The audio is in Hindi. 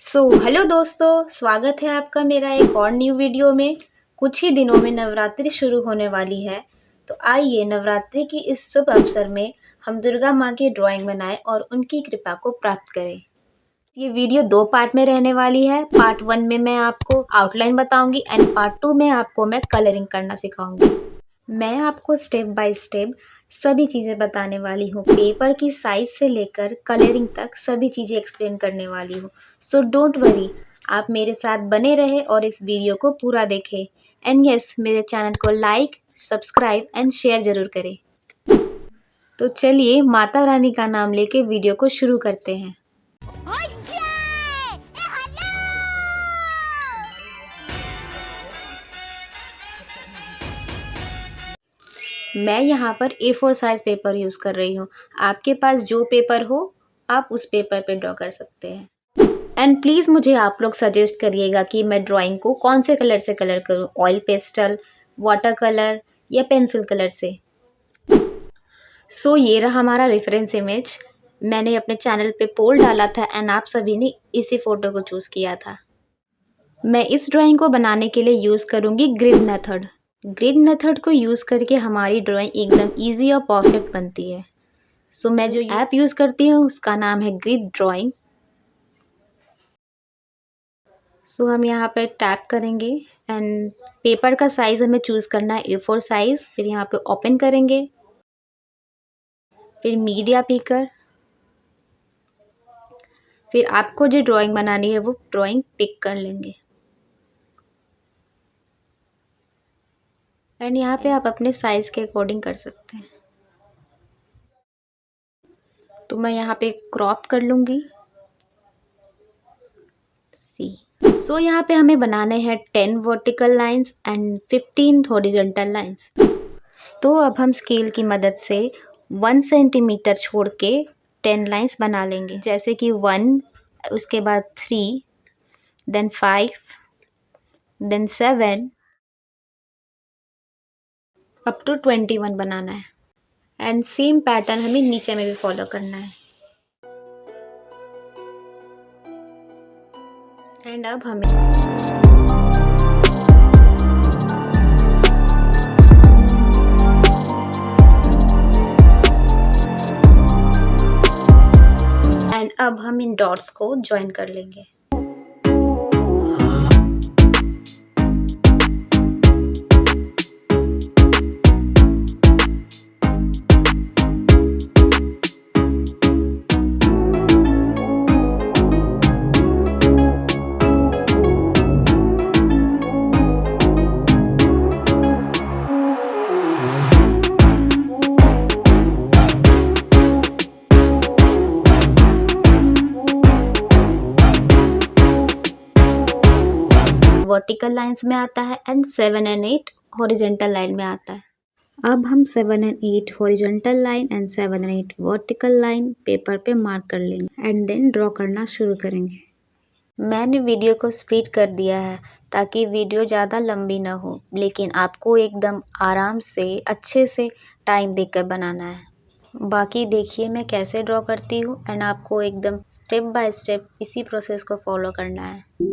हेलो दोस्तों, स्वागत है आपका मेरा एक और न्यू वीडियो में। कुछ ही दिनों में नवरात्रि शुरू होने वाली है, तो आइए नवरात्रि की इस शुभ अवसर में हम दुर्गा माँ की ड्राइंग बनाएं और उनकी कृपा को प्राप्त करें। ये वीडियो 2 पार्ट में रहने वाली है। पार्ट 1 में मैं आपको आउटलाइन बताऊंगी एंड पार्ट 2 में आपको मैं कलरिंग करना सिखाऊंगी। मैं आपको स्टेप बाय स्टेप सभी चीज़ें बताने वाली हूँ। पेपर की साइज से लेकर कलरिंग तक सभी चीज़ें एक्सप्लेन करने वाली हूँ। सो डोंट वरी, आप मेरे साथ बने रहें और इस वीडियो को पूरा देखें। एंड यस, मेरे चैनल को लाइक, सब्सक्राइब एंड शेयर ज़रूर करें। तो चलिए माता रानी का नाम लेके वीडियो को शुरू करते हैं। मैं यहाँ पर A4 साइज पेपर यूज़ कर रही हूँ। आपके पास जो पेपर हो आप उस पेपर पे ड्रॉ कर सकते हैं। एंड प्लीज़ मुझे आप लोग सजेस्ट करिएगा कि मैं ड्राइंग को कौन से कलर से कलर करूँ, ऑयल पेस्टल, वाटर कलर या पेंसिल कलर से। ये रहा हमारा रेफरेंस इमेज। मैंने अपने चैनल पे पोल डाला था एंड आप सभी ने इसी फ़ोटो को चूज़ किया था। मैं इस ड्राइंग को बनाने के लिए यूज़ करूँगी ग्रिड मेथड। ग्रिड मेथड को यूज़ करके हमारी ड्राइंग एकदम ईजी और परफेक्ट बनती है। मैं जो ऐप यूज़ करती हूँ उसका नाम है ग्रिड ड्राइंग। हम यहाँ पे टैप करेंगे एंड पेपर का साइज़ हमें चूज़ करना है A4 साइज़। फिर यहाँ पे ओपन करेंगे, फिर मीडिया पिकर, फिर आपको जो ड्राइंग बनानी है वो ड्राइंग पिक कर लेंगे एंड यहाँ पे आप अपने साइज़ के अकॉर्डिंग कर सकते हैं। तो मैं यहाँ पे क्रॉप कर लूँगी यहाँ पे हमें बनाने हैं 10 vertical lines and 15 horizontal lines. तो अब हम स्केल की मदद से 1 सेंटीमीटर छोड़ के 10 लाइंस बना लेंगे, जैसे कि 1, उसके बाद 3, देन 5, देन 7 अप टू 21 बनाना है। एंड सेम पैटर्न हमें नीचे में भी फॉलो करना है। एंड अब हमें अब हम इन डॉट्स को ज्वाइन कर लेंगे। वर्टिकल लाइंस में आता है एंड 7 एंड 8 हॉरिजॉन्टल लाइन में आता है। अब हम 7 and 8 horizontal line and 7 and 8 vertical line paper पे मार्क कर लेंगे एंड देन ड्रॉ करना शुरू करेंगे। मैंने वीडियो को स्पीड कर दिया है ताकि वीडियो ज़्यादा लंबी ना हो, लेकिन आपको एकदम आराम से अच्छे से टाइम देकर बनाना है। बाकी देखिए मैं कैसे ड्रॉ करती हूँ एंड आपको एकदम स्टेप बाय स्टेप इसी प्रोसेस को फॉलो करना है।